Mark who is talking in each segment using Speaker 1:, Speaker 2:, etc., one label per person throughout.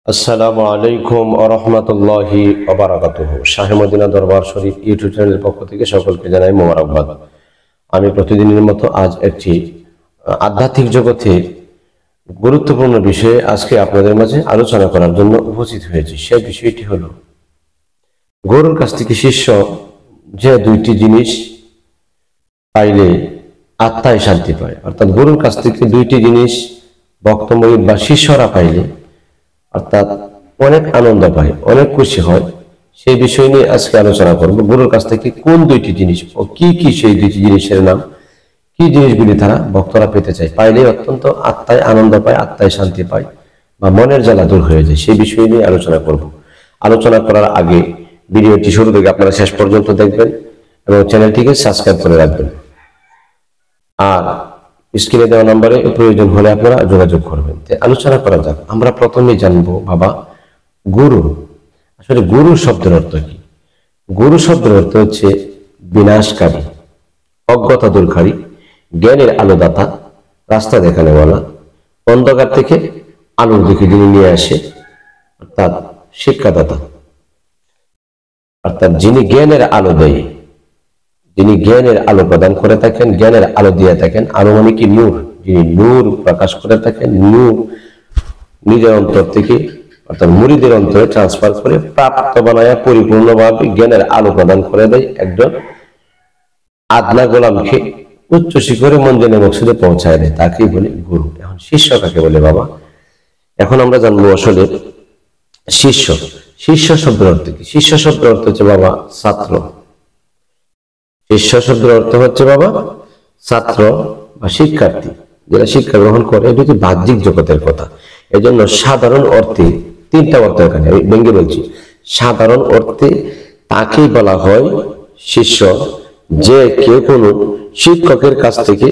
Speaker 1: আসসালামু আলাইকুম ওয়া রাহমাতুল্লাহি ওয়া বারাকাতুহু। শাহে মদিনা দরবার শরীফ ইউটিউব চ্যানেলের পক্ষ থেকে সকলকে জানাই মোবারকবাদ। আমি প্রতিদিনের মতো আজ একটি আধ্যাত্মিক জগতে গুরুত্বপূর্ণ বিষয়ে আজকে আপনাদের মাঝে আলোচনা করার জন্য উপস্থিত হয়েছি। সেই বিষয়টি হলো গরুর কাছ থেকে শিষ্য যে দুইটি জিনিস পাইলে আত্মায় শান্তি পায়, অর্থাৎ গরুর কাছ থেকে দুইটি জিনিস ভক্ত মুরিদ বা শিষ্যরা পাইলে অর্থাৎ অনেক আনন্দ পায়, অনেক খুশি হয়। সেই বিষয় নিয়ে আজকে আলোচনা করব। গুরুর কাছ থেকে কোন দুইটি জিনিস ও কি কি সেই দুইটি জিনিসের নাম, কি জিনিসগুলি তারা ভক্তরা পেতে চায়, পাইলে অত্যন্ত আত্মায় আনন্দ পায়, আত্মায় শান্তি পায় বা মনের জ্বালা দূর হয়ে যায়। সেই বিষয় নিয়ে আলোচনা করব। আলোচনা করার আগে ভিডিওটি শুরু থেকে আপনারা শেষ পর্যন্ত দেখবেন এবং চ্যানেলটিকে সাবস্ক্রাইব করে রাখবেন। আর স্ক্রিনে দেওয়া নম্বরে প্রয়োজন হলে আপনারা যোগাযোগ করবেন। আলোচনা করা যাক। আমরা প্রথমে জানবো বাবা গুরু। আসলে গুরু শব্দের অর্থ কি? গুরু শব্দের অর্থ হচ্ছে বিনাশকারী, অজ্ঞতা দূরকারী, জ্ঞানের আলোদাতা, রাস্তা দেখানোওয়ালা, অন্ধকার থেকে আলোর দিকে যিনি নিয়ে আসে, অর্থাৎ শিক্ষাদাতা, অর্থাৎ যিনি জ্ঞানের আলো দেয়, যিনি জ্ঞানের আলো প্রদান করে থাকেন, জ্ঞানের আলো দিয়ে থাকেন। আলো মানে কি? নূর। যিনি নূর প্রকাশ করে থাকেন, নূর নিজের অন্তর থেকে অর্থাৎ মুরিদের অন্তরে ট্রান্সফার করে প্রাপ্ত বানায় পরিপূর্ণভাবে জ্ঞানের আলো প্রদান করে দেয় একজন আদনা গোলামকে উচ্চ শিখরে মঞ্জিলে মকসুদে পৌঁছায় দেয়, তাকেই বলে গুরু। এখন শিষ্য কাকে বলে বাবা? এখন আমরা জানবো আসলে শিষ্য। শিষ্য শব্দের অর্থ কি? শিষ্য শব্দের অর্থ হচ্ছে বাবা ছাত্র। শিষ্য শব্দের অর্থ হচ্ছে বাবা ছাত্র বা শিক্ষার্থী, যারা শিক্ষা গ্রহণ করে। এটা হচ্ছে বাহ্যিক জগতের কথা। এই জন্য সাধারণ অর্থে তিনটা অর্থ এখানে আমি ভেঙে বলছি। সাধারণ অর্থে তাকেই বলা হয় শিষ্য, যে কেউ কোনো শিক্ষকের কাছ থেকে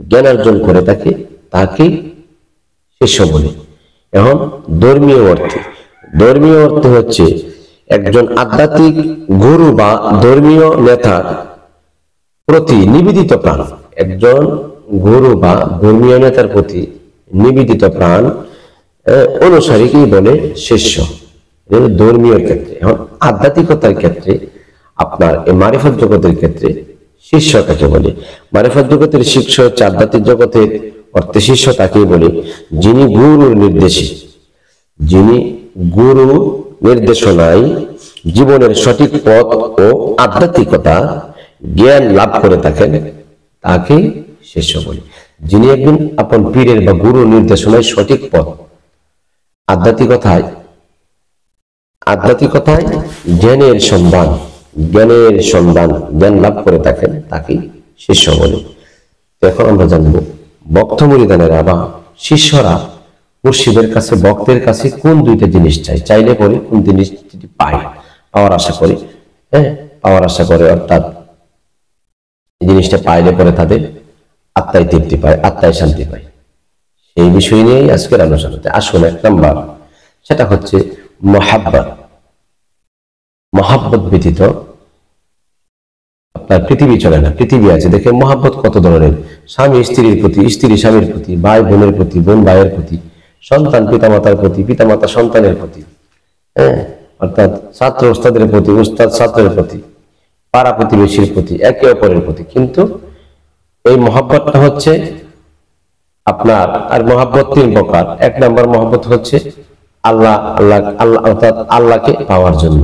Speaker 1: জ্ঞান অর্জন করে থাকে, তাকেই শিষ্য বলে। এখন ধর্মীয় অর্থে, ধর্মীয় অর্থ হচ্ছে একজন আধ্যাত্মিক গুরু বা ধর্মীয় নেতার প্রতি নিবেদিত প্রাণ। একজন গুরু বা ধর্মীয় নেতার প্রতি নিবেদিত প্রাণ অনুসারীকেই বলে শিষ্য, ধর্মীয় ক্ষেত্রে। এখন আধ্যাত্মিকতার ক্ষেত্রে, আপনার এই মারিফত জগতের ক্ষেত্রে শিষ্য কাকে বলে? মারিফত জগতের শিষ্য হচ্ছে আধ্যাত্মিক জগতের অর্থে শিষ্য তাকেই বলে যিনি গুরুর নির্দেশে, যিনি গুরু নির্দেশনায় জীবনের সঠিক পথ ও আধ্যাত্মিকতা জ্ঞান লাভ করে থাকেন, তাকে শিষ্য বলে। যিনি একজন আপন পীরের বা গুরু নির্দেশনায় সঠিক পথ, আধ্যাত্মিকতায় জ্ঞানের সন্ধান, জ্ঞান লাভ করে থাকেন, তাকে শিষ্য বলে। এখন আমরা জানবো ভক্ত মুরিদানেরা বা শিষ্যরা মুর্শিদের কাছে, ভক্তের কাছে কোন দুইটা জিনিস চাইলে পরে কোন জিনিস পায়, পাওয়ার আশা করে। পাওয়ার আশা করে, অর্থাৎ এই জিনিসটা পাইলে পরে তাদের আত্মায় তৃপ্তি পায়, আত্মায় শান্তি পায়। সেই বিষয় নিয়েই আজকের আলোচনাতে আসুন। এক নাম্বার, সেটা হচ্ছে মহাব্বত। মহাব্বত ব্যতীত আপনার পৃথিবী চলে না। পৃথিবী আছে দেখে মহাব্বত কত ধরনের। স্বামী স্ত্রীর প্রতি, স্ত্রী স্বামীর প্রতি, ভাই বোনের প্রতি, বোন ভাইয়ের প্রতি, সন্তান পিতামাতার প্রতি, পিতামাতা সন্তানের প্রতি, অর্থাৎ ছাত্র ওস্তাদের প্রতি, উস্তাদ ছাত্রের প্রতি, পাড়া প্রতিবেশীর প্রতি, একে অপরের প্রতি। কিন্তু এই মহাব্বতটা হচ্ছে আপনার, আর মহাব্বত তিন প্রকার। এক নম্বর মহাব্বত হচ্ছে আল্লাহ অর্থাৎ আল্লাহকে পাওয়ার জন্য,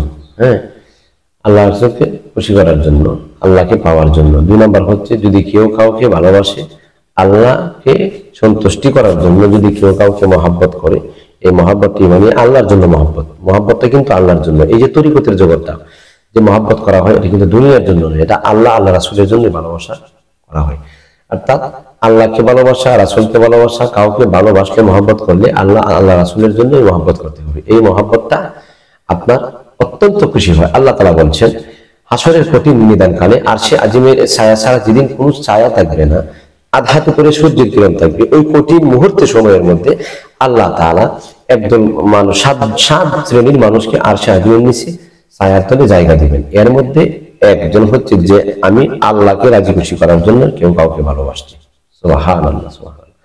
Speaker 1: আল্লাহকে খুশি করার জন্য, আল্লাহকে পাওয়ার জন্য। দুই নম্বর হচ্ছে যদি কেউ কাউকে ভালোবাসে, আল্লাহকে সন্তুষ্টি করার জন্য যদি কেউ কাউকে মহাব্বত করে, এই মহাব্বতটি মানে আল্লাহর জন্য মহাব্বত। মহাব্বতটা কিন্তু আল্লাহর জন্য। এই যে তরিকতের জগৎটা যে মহাব্বত করা হয়, এটা কিন্তু দুনিয়ার জন্য নয়, এটা আল্লাহ রাসূলের জন্য ভালোবাসা করা হয়। অর্থাৎ আল্লাহকে ভালোবাসা, রাসূলকে ভালোবাসা, কাউকে ভালোবাসলে মহব্বত করলে আল্লাহ রাসূলের জন্যই মহব্বত করতে হবে। এই মহব্বতটা আপনার অত্যন্ত খুশি হয়। আল্লাহ তাআলা বলছেন হাসরের কঠিন নিদান কালে আরশে আজিমের ছায়া ছাড়া যেদিন কোনো ছায়া থাকবে না, আধাতে করে সূর্যের কিরণ থাকবে, ওই কঠিন মুহূর্তে সময়ের মধ্যে আল্লাহ তাআলা একদল মানুষ, সাত শ্রেণীর মানুষকে আরশে আজিমের নিচে ছায়ার তলে জায়গা দিবেন। এর মধ্যে একজন হচ্ছে যে আমি আল্লাহকে রাজি খুশি করার জন্য কেউ কাউকে ভালোবাসছি। সুবহানাল্লাহ, সুবহানাল্লাহ।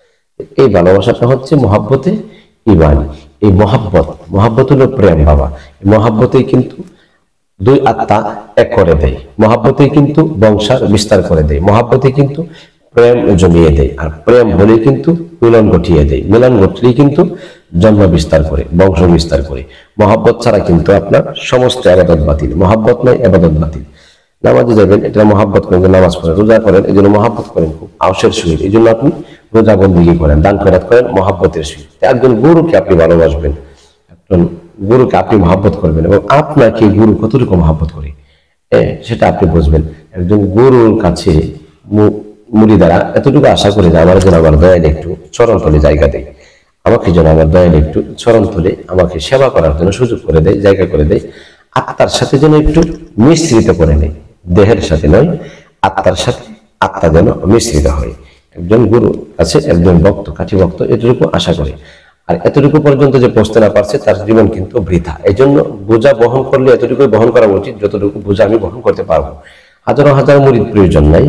Speaker 1: এই ভালোবাসাটা হচ্ছে মহব্বতে ঈমান। এই মহাব্বত হলো প্রেম বাবা। এই মহাব্বতেই কিন্তু দুই আত্মা এক করে দেয়, মহাব্বতেই কিন্তু বংশার বিস্তার করে দেয়, মহাব্বতেই কিন্তু প্রেম জমিয়ে দেয়, আর প্রেম হলে কিন্তু মিলন ঘটিয়ে দেয়, মিলন ঘটলেই কিন্তু জন্ম বিস্তার করে, বংশ বিস্তার করে। মহাব্বত ছাড়া কিন্তু আপনার সমস্ত আবাদত বাতিল, মহাব্বত নয় আবাদত বাতিল। নামাজে যাবেন, এটা মহাব্বত করেন, নামাজ পড়েন, রোজা করেন, এই জন্য মহাব্বত করেন খুব আওসের সহিত, এই জন্য আপনি রোজা বন্দিগি করেন, দান খয়রাত করেন মহাব্বতের সহিত। একজন গুরুকে আপনি ভালোবাসবেন, একজন গুরুকে আপনি মহাব্বত করবেন, এবং আপনাকে গুরু কতটুকু মহাব্বত করে সেটা আপনি বুঝবেন। একজন গুরুর কাছে মুরিদারা এতটুকু আশা করে যে আমার যেন আমার দয়ালে একটু চরণতলে জায়গা দেয়, আমাকে যেন আমার দয়ালে একটু চরণতলে আমাকে সেবা করার জন্য সুযোগ করে দেয়, জায়গা করে দেয়, আত্মার সাথে যেন একটু মিশ্রিত করে নেয়, দেহের সাথে নয়, আত্মার সাথে আত্মা যেন মিশ্রিত হয়। একজন গুরু আছে, একজন ভক্ত, কাঠি ভক্ত এতটুকু আশা করে। আর এতটুকু পর্যন্ত যে পৌঁছতে না পারছে তার জীবন কিন্তু বৃথা। এই জন্য বোঝা বহন করলে এতটুকুই বহন করা উচিত যতটুকু বোঝা আমি বহন করতে পারবো। হাজারো হাজার মুরিদ প্রয়োজন নাই,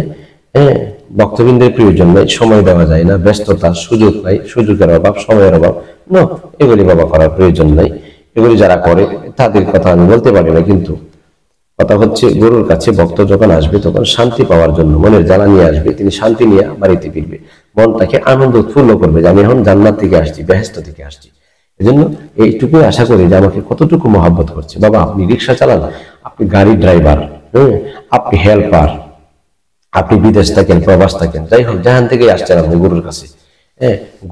Speaker 1: ভক্তবৃন্দের প্রয়োজন নাই, সময় দেওয়া যায় না, ব্যস্ততা, সুযোগ নাই, সুযোগের অভাব, সময়ের অভাব, না, এগুলি বাবা করার প্রয়োজন নাই। এগুলি যারা করে তাদের কথা আমি বলতে পারি না, কিন্তু কথা হচ্ছে গুরুর কাছে ভক্ত যখন আসবে তখন শান্তি পাওয়ার জন্য মনের জ্বালা নিয়ে আসবে, তিনি শান্তি নিয়ে বাড়িতে ফিরবে, মনটাকে আনন্দ উৎফুল্ল করবে যে আমি এখন জান্নাত থেকে আসছি, বেহেশত থেকে আসছি। এজন্য এইটুকুই আশা করি যে আমাকে কতটুকু মহাব্বত করছে। বাবা আপনি রিক্সা চালান, আপনি গাড়ি ড্রাইভার, আপনি হেল্পার, আপনি বিদেশ থাকেন, প্রবাস থাকেন, যাই হোক যেখান থেকেই আসছেন আপনি গুরুর কাছে,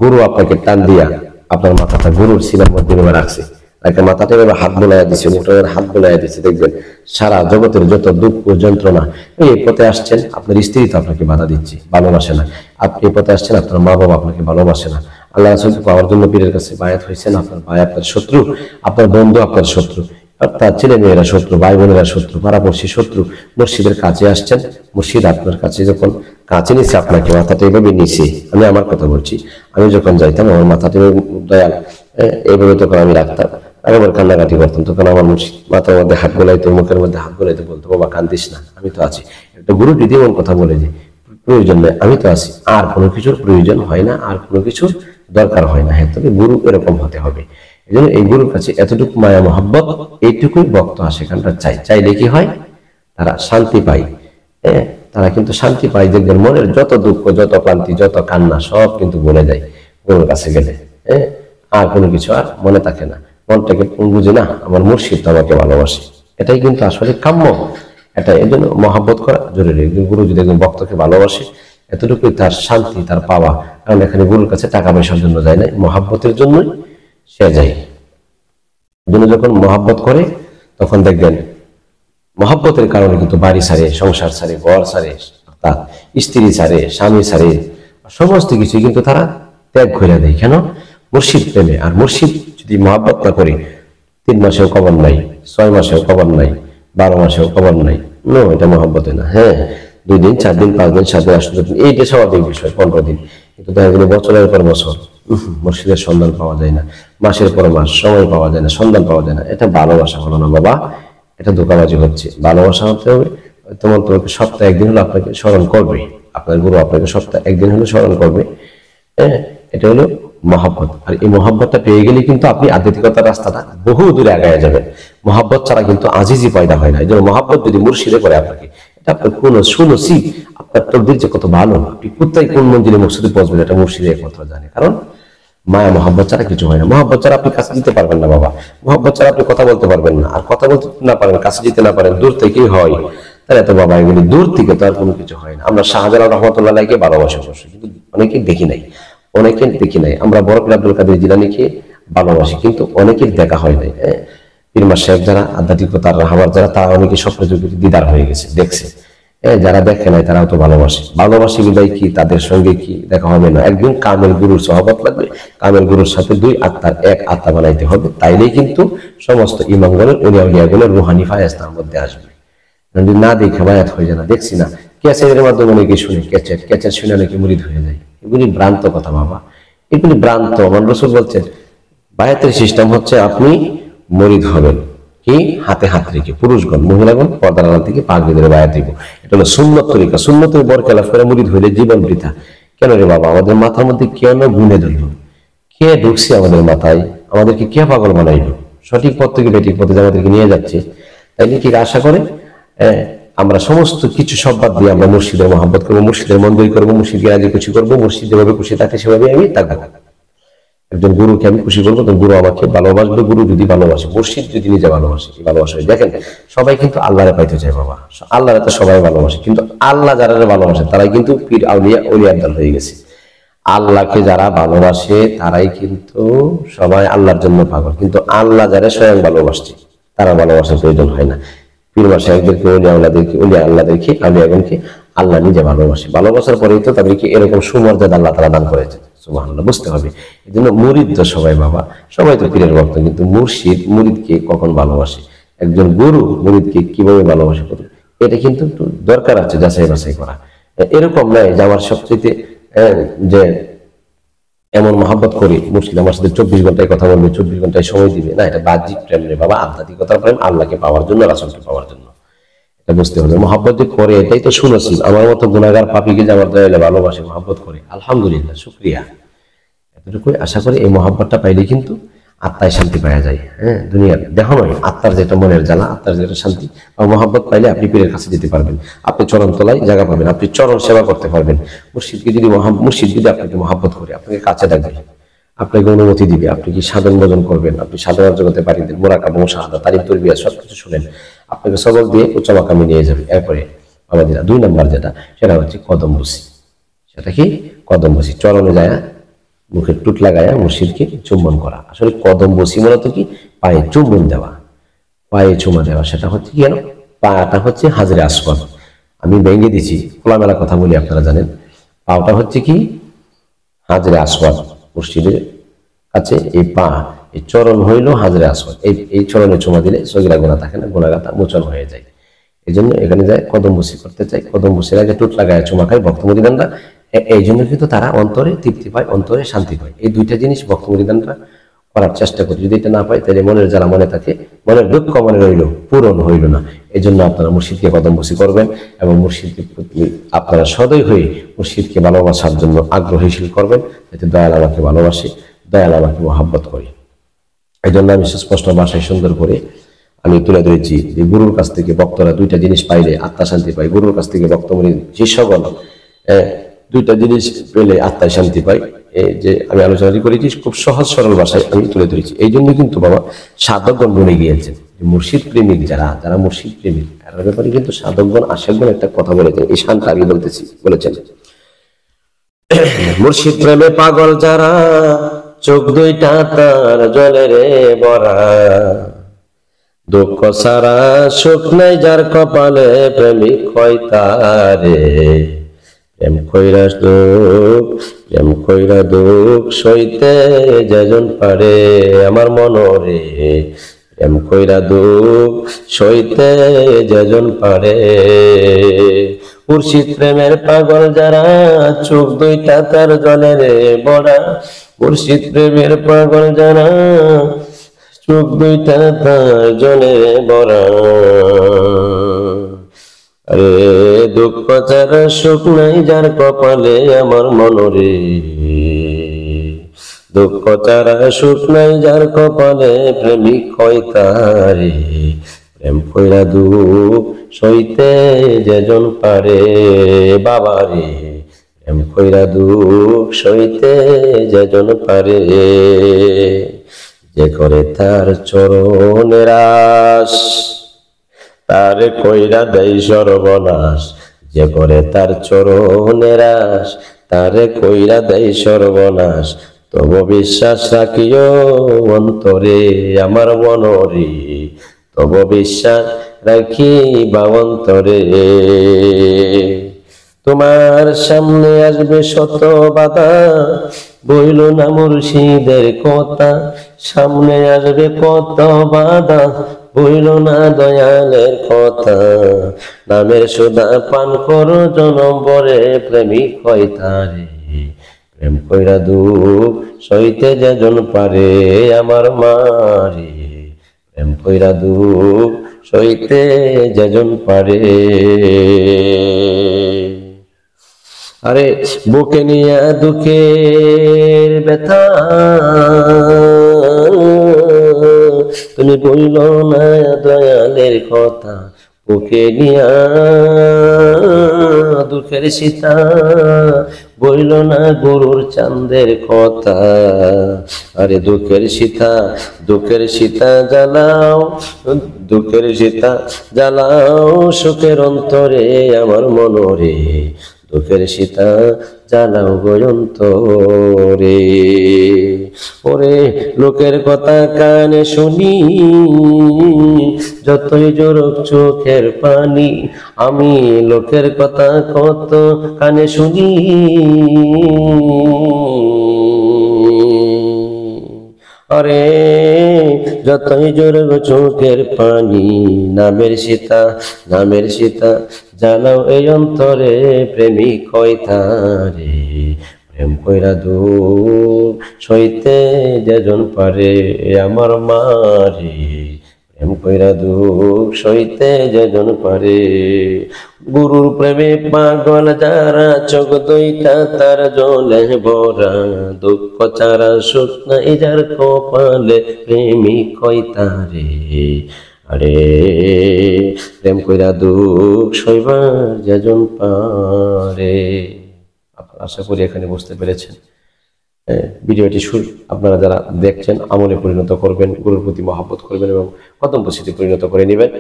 Speaker 1: গুরু আপনাকে টান দিয়া আপনার মাথাটা গুরুর সিনার মধ্যে রাখছে, একটা মাথাটা এভাবে হাত বোলাইয়া দিচ্ছে, মুঠোর হাত বোলাইয়া দিচ্ছে, দেখবেন সারা জগতের যত দুঃখ যন্ত্রণা, এই পথে আসছেন, আপনার স্ত্রী তো আপনাকে বাধা দিচ্ছে, ভালোবাসে না, আপনি এই পথে আসছেন, আপনার মা বাবা আপনাকে ভালোবাসে না, আল্লাহ রাসূল পাওয়ার জন্য পীরের কাছে বায়াত হয়েছেন, আপনার ভাই আপনার শত্রু, আপনার বন্ধু আপনার শত্রু, অর্থাৎ ছেলে মেয়েরা শত্রু, ভাই বোনেরা শত্রু, পাড়াপড়শি শত্রু। মুর্শিদের কাছে আসছেন, মুর্শিদ আপনার কাছে যখন কাছে নিচ্ছে, আপনাকে মাথাটা এইভাবে নিছে, আমি আমার কথা বলছি, আমি যখন যাইতাম আমার মাথাটা দয়াল এইভাবে তখন আমি রাখতাম, একবার কান্নাকাটি করতাম, তখন আমার মুর্শিদ মাথার মধ্যে হাত গোলাইতো, মুখের মধ্যে হাত গোলাইতে বলতো, বাবা কান্দিস না, আমি তো আছি। একটা গুরু যদি এমন কথা বলে যে প্রয়োজন নেই, আমি তো আছি, আর কোনো কিছুর প্রয়োজন হয় না, আর কোনো কিছুর দরকার হয় না। হ্যাঁ, তবে গুরু এরকম হতে হবে। এই জন্য এই গুরুর কাছে এতটুকু মায়া মহব্বত, এইটুকুই ভক্ত সেখানটা চাইলে কি হয়, তারা শান্তি পায়। তারা কিন্তু শান্তি পায়, দেখবেন মনের যত দুঃখ, যত ক্লান্তি, যত কান্না সব কিন্তু বলে যায় গুরুর কাছে গেলে। আর কোনো কিছু আর মনে থাকে না, মনটাকে বুঝে না আমার মুর্শিদ আমাকে ভালোবাসে, এটাই কিন্তু আসলে কাম্য। এটা এই জন্য মহাব্বত করা জরুরি। গুরু যদি একজন ভক্তকে ভালোবাসে, এতটুকুই তার শান্তি, তার পাওয়া। কারণ এখানে গুরুর কাছে টাকা পয়সার জন্য যায় না, মহাব্বতের জন্যই সে যায়। জন্য যখন মহাব্বত করে তখন দেখবেন মহাব্বতের কারণে কিন্তু বাড়ি ছাড়ে, সংসার ছাড়ে, ঘর ছাড়ে, অর্থাৎ স্ত্রী ছাড়ে, স্বামী ছাড়ে, সমস্ত কিছু কিন্তু তারা ত্যাগ করে দেয়। কেন? মুর্শিদ প্রেমে। আর মুর্শিদ যদি মহাব্বত না করে, 3 মাসেও কবর নাই, 6 মাসেও কবর নাই, 12 মাসেও কবর নাই, নো, এটা মহাব্বতে না। হ্যাঁ, 2 দিন, 4 দিন, 5 দিন, 7 দিন, 8 দিন, এইটা স্বাভাবিক বিষয়, 15 দিন। কিন্তু দেখা গেল বছরের পর বছর মুর্শিদের সন্ধান পাওয়া যায় না, মাসের পর মাস সময় পাওয়া যায় না, সন্ধান পাওয়া যায় না। এটা ভালোবাসা হলো না বাবা, এটা ধোঁকাবাজি হচ্ছে। ভালোবাসা হতে হবে, তোমাকে সপ্তাহে 1 দিন হলো আপনাকে স্মরণ করবে, আপনার গুরু আপনাকে সপ্তাহে 1 দিন হলো স্মরণ করবে। এটা হলো মহাব্বত। আর এই মহাব্বতটা পেয়ে গেলে কিন্তু আপনি আধ্যাত্মিকতার রাস্তাটা বহু দূরে আগায় যাবেন। মহাব্বত ছাড়া কিন্তু আজিজি পয়দা হয় না। এই জন্য মহাব্বত যদি মুর্শিদে করে আপনাকে, এটা আপনার কোন সুনসিব, আপনার তকদির যে কত ভালো, আপনি কোথায় কোন মঞ্জিলে মকসুদে পৌঁছবেন এটা মুর্শিদে একমাত্র জানে। কারণ মায়া মহাব্বত ছাড়া কিছু হয় না। মহাব্বত ছাড়া আপনি কাছে দিতে পারবেন না বাবা, মহাব্বত ছাড়া আপনি কথা বলতে পারবেন না। আর কথা বলতে না পারেন, কাছে দিতে না পারেন, দূর থেকেই হয়। তাহলে তো বাবা এগুলি দূর থেকে তো আর কোনো কিছু হয় না। আমরা শাহজালাল রহমতুল্লাহ আলাইহিকে ভালোবাসি অবশ্যই, কিন্তু অনেকে দেখি নাই, আমরা বড় পীর আব্দুল কাদের জিলানীকে ভালোবাসি, কিন্তু অনেকের দেখা হয় নাই। পীর মাস সাহেব যারা আধ্যাত্মিকতার রাহবার যারা, তারা অনেকে স্বপ্ন যোগের দিদার হয়ে গেছে, দেখছে। যারা দেখে নাই তারাও তো ভালোবাসি বিদায় কি তাদের সঙ্গে কি দেখা হবে না। একদিন কামেল গুরুর সহবত লাগবে, কামেল গুরুর সাথে 2 আত্মার 1 আত্মা বানাইতে হবে, তাইলেই কিন্তু সমস্ত ইমামগণের, উলিয়া উলিয়াগুলোর রুহানি ফায়েজ তার মধ্যে আসবে। যদি না দেখে বায়াত হয়ে যায় না, দেখছি না, ক্যাসেটের মাধ্যমে অনেকে শুনে, ক্যাচেট শুনে অনেকে মুরিদ হয়ে যায়। এগুলি ভ্রান্ত কথা বাবা, এগুলি ভ্রান্ত। আমার রাসূল বলছেন বায়াতের সিস্টেম হচ্ছে আপনি মুরিদ হবেন কি হাতে হাত রেখে, পুরুষগণ, মহিলাগণ পর্দার আড়াল থেকে পাগড়ি ধরে বায়াত দিব। এটা হলো সুন্নত তরিকা। সুন্নতের বরকে লাভ করে মুরিদ হইলে জীবন বৃথা। কেন রে বাবা, আমাদের মাথার মধ্যে কেন গুনে ধরল? কে ঢুকছে আমাদের মাথায়? আমাদেরকে কে পাগল বানাইলো? সঠিক পথ থেকে বেঠিক পথে যে আমাদেরকে নিয়ে যাচ্ছে, তাইলে কি আশা করে আমরা সমস্ত কিছু সব বাদ দিয়ে আমরা মুর্শিদের মহব্বত করবো, মুর্শিদের মন্দির করবো, মুর্শিদকে রাজি খুশি করবো, মুর্শিদ যেভাবে খুশি থাকে সেভাবে আমি থাকবো। একজন গুরুকে আমি খুশি করবো, তো গুরু আমাকে ভালোবাসবে। গুরু যদি ভালোবাসে, মুর্শিদ যদি নিজে ভালোবাসে, ভালোবাসে। দেখেন সবাই কিন্তু আল্লাহরে পাইতে চায় বাবা, আল্লাহরে তো সবাই ভালোবাসে, কিন্তু আল্লাহ যারা ভালোবাসে তারাই কিন্তু পীর আউলিয়া ওলিয়া আবদাল হয়ে গেছে। আল্লাহকে যারা ভালোবাসে তারাই কিন্তু সবাই আল্লাহর জন্য পাগল, কিন্তু আল্লাহ যারা স্বয়ং ভালোবাসছে তারা ভালোবাসার প্রয়োজন হয় না। পীর মাশায়েখদেরকে, ওলিয়া আল্লাহদেরকে, ওলিয়া আল্লাহদেরকে, আউলিয়াগণকে আল্লাহ নিজে ভালোবাসে। ভালোবাসার পরেই তো তাদেরকে এরকম সুমর্যাদা আল্লাহ তাআলা দান করেছে। সুবহানাল্লাহ, বুঝতে হবে। এই জন্য মুরিদ তো সবাই বাবা, সবাই তো পীরের ভক্ত, কিন্তু মুর্শিদ মুরিদকে কখন ভালোবাসে, একজন গুরু মুরিদকে কিভাবে ভালোবাসে, এটা কিন্তু দরকার আছে যাচাই বাছাই করা। এরকম নয় যে আমার সবচেয়ে যে এমন মহাব্বত করি মুর্শিদ আমার সাথে 24 ঘন্টায় কথা বলবে, 24 ঘন্টায় সময় দিবে, না, এটা বাহ্যিক প্রেম নেই বাবা। আধ্যাত্মিকতার প্রেম আল্লাহকে পাওয়ার জন্য, রাসূলকে পাওয়ার জন্য, এটা বুঝতে হবে। মহাব্বত যে করে এটাই তো শুনেছি, আমার মতো গুনাহগার পাপীকে যে আমার দয়ালে ভালোবাসে, মহাব্বত করে, আলহামদুলিল্লাহ, শুকরিয়া। এতটুকুই আশা করি এই মহাব্বতটা পাইলে কিন্তু আত্মায় শান্তি পাওয়া যায়। হ্যাঁ, দুনিয়ার দেখো নয়, আত্মার যেটা মনের জ্বালা, আত্মার যেটা শান্তি বা মহাব্বত পাইলে আপনি পীরের কাছে যেতে পারবেন, আপনি চরণ তলায় জায়গা পাবেন, আপনি চরণ সেবা করতে পারবেন। মুর্শিদকে যদি মুর্শিদ যদি আপনাকে মহাব্বত করে, আপনাকে কাছে ডাকবে, আপনাকে অনুমতি দিবে, আপনি কি সাধন ভোজন করবেন, আপনি সাধনার জগতে পারি দেন, মোরাকাবা, মুশাহাদা, তারিফ, তারবিয়া সবকিছু শুনেন, আপনাকে সবক দিয়ে উচ্চ মাকামে নিয়ে যাবে। এরপরে আমাদের 2 নম্বর যেটা, সেটা হচ্ছে কদম বসি। সেটা কি? কদম বসি, চরণে যায় মুখে টুট লাগায়া মুর্শিদকে চুম্বন করা। আসলে কদম বসি মূলত কি? পায়ে চুম্বন দেওয়া, পায়ে চুমা দেওয়া। সেটা হচ্ছে কি? পাটা হচ্ছে হাজরে আসওয়াদ। আমি ভেঙে দিচ্ছি, খোলামেলা কথা বলি, আপনারা জানেন। পাটা হচ্ছে কি? হাজরে আসওয়াদ। মুর্শিদের কাছে এই পা, এই চরণ হইল হাজরে আসওয়াদ। এই চরণে চুমা দিলে সগীরা গুনাহ থাকে না, গুনাহগাতা মোচন হয়ে যায়। এই জন্য এখানে যায় কদম বসি করতে চাই। কদম বসির আগে টুট লাগায় চুমা খায় ভক্ত মুরিদানরা। এই জন্য কিন্তু তারা অন্তরে তৃপ্তি পায়, অন্তরে শান্তি পায়। এই 2টা জিনিস ভক্ত মুরিদানরা করার চেষ্টা করি। যদি এটা না পায় তাহলে মনের জ্বালা মনে থাকে, মনের দুঃখ মনে রইল, পূরণ হইল না। এই জন্য আপনারা মুর্শিদকে কদম বসি করবেন এবং মুর্শিদকে আপনারা সদয় হয়ে মুর্শিদকে ভালোবাসার জন্য আগ্রহীশীল করবেন, যাতে দয়াল আমাকে ভালোবাসে, দয়াল আমাকে মহাব্বত করে। এই জন্য আমি সুস্পষ্ট ভাষায় সুন্দর করে আমি তুলে ধরেছি যে গুরুর কাছ থেকে ভক্তরা 2টা জিনিস পাইলে আত্মা শান্তি পায়। গুরুর কাছ থেকে ভক্ত মুরিদ শিষ্যগণ 2টা জিনিস পেলে আত্মায় শান্তি পায়। এই যে আমি আলোচনা করেছি খুব সহজ সরল ভাষায় আমি তুলে ধরেছি। এই জন্য কিন্তু বাবা সাধকগণ বলে গিয়েছেন, মুর্শিদ প্রেমিক যারা মুর্শিদ প্রেমিক, এর ব্যাপারে কিন্তু সাধকগণ আশেকগণ একটা কথা বলেছেন। এই শান্ত আগে বলেছেন, মুর্শিদ প্রেমে পাগল যারা, চোখ 2টা তার জলে রে ভরা, দুঃখ সারা সুখ নাই যার কপালে, প্রেমিক হয় তারে। প্রেম কইরা দুঃখ সইতে যেজন পারে, আমার মনরে। প্রেম কইরা দুঃখ সইতে যেজন পারে, মুর্শিদ প্রেমের পাগল যারা, চোখ 2টা তার জলে রে ভরা। মুর্শিদ প্রেমের পাগল যারা, চোখ 2টা তার জলে ভরা। আরে দুঃখ ছাড়া সুখ নাই যার কপালে, আমার মনরে। দুঃখ ছাড়া সুখ নাই যার কপালে, প্রেমিক হয় তারে। প্রেম কইরা দুঃখ সইতে যেজন পারে, বাবারে। প্রেম কইরা দুঃখ সইতে যেজন পারে, যে করে তার চরণের আশ, তারে কইরা দেয় সর্বনাশ। যে করে তার চরণের আশ, তারে কইরা দেয় সর্বনাশ। তব বিশ্বাস রাখিও অন্তরে, আমার মনরে। তব বিশ্বাস রাখি বা অন্তরে, তোমার সামনে আসবে শত বাধা, বইল না মুর্শিদের কথা। সামনে আসবে কত বাধা, বইল না দয়ালের কথা। নামের সুধা পান করো জনম ভরে, প্রেমিক হয় তারে। প্রেম কইরা দুঃখ সইতে যেজন পারে, আমার মারে। প্রেম কইরা দুঃখ সইতে যেজন পারে। আরে বুকে নিয়া দুঃখের ব্যথা, তুমি বইল না দয়ালের কথা বুকে নিয়া, দুঃখের সীতা বইল না গুরুর চাঁদের কথা। আরে দুঃখের সীতা জ্বালাও, দুঃখের সীতা জ্বালাও সুখের অন্তরে আমার মনরে, দুঃখের সীতা জ্বালাও গো অন্তরে। ওরে লোকের কথা কানে শুনি, যতই জোরক চোখের পানি, আমি লোকের কথা কত কানে শুনি। আরে যতই জোরক চোখের পানি, নামের সীতা জানাও এই অন্তরে, প্রেমিক হয় তারে, প্রেম কইরা দুঃখ সইতে যেজন পারে আমার মারে, প্রেম কইরা দুঃখ সইতে যেজন পারে। গুরুর প্রেমে পাগল যারা, চোখ দুইটা তার জলে ভরা, দুঃখ ছাড়া সুখ নাই যার কপালে, প্রেমিক হয় তারে। আরে প্রেম কইরা দুঃখ সইবার যেজন পারে। আপনারা আশা করি এখানে বুঝতে পেরেছেন। ভিডিওটি আপনারা যারা দেখছেন আমলে পরিণত করবেন, গুরুর প্রতি মহব্বত করবেন এবং কদম বসিতে পরিণত করে নেবেন।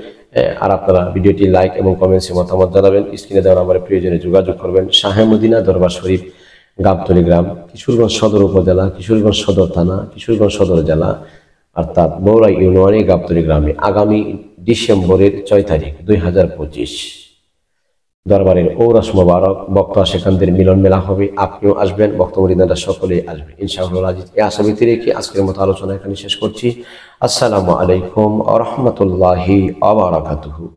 Speaker 1: আর আপনারা ভিডিওটি লাইক এবং কমেন্টসে মতামত জানাবেন। স্ক্রিনে দেওয়া নাম্বারে প্রয়োজনে যোগাযোগ করবেন। শাহে মদিনা দরবার শরীফ, গাবতলী গ্রাম, কিশোরগঞ্জ সদর উপজেলা, কিশোরগঞ্জ সদর থানা, কিশোরগঞ্জ সদর জেলা, অর্থাৎ বৌরা ইউনিয়নে গাবতলী গ্রামে আগামী ডিসেম্বরের 6 তারিখ 2025 দরবারের ঔরস মোবারক বক্তা সেখানদের মিলন মেলা হবে। আপনিও আসবেন, বক্তা মুরিদানরা সকলেই আসবেন ইনশাআল্লাহ আজিজ। এই আশা ব্যক্তি রেখে আজকের মতো আলোচনা এখানে শেষ করছি। আসসালামু আলাইকুম ওয়া রাহমাতুল্লাহি ওয়া বারাকাতুহু।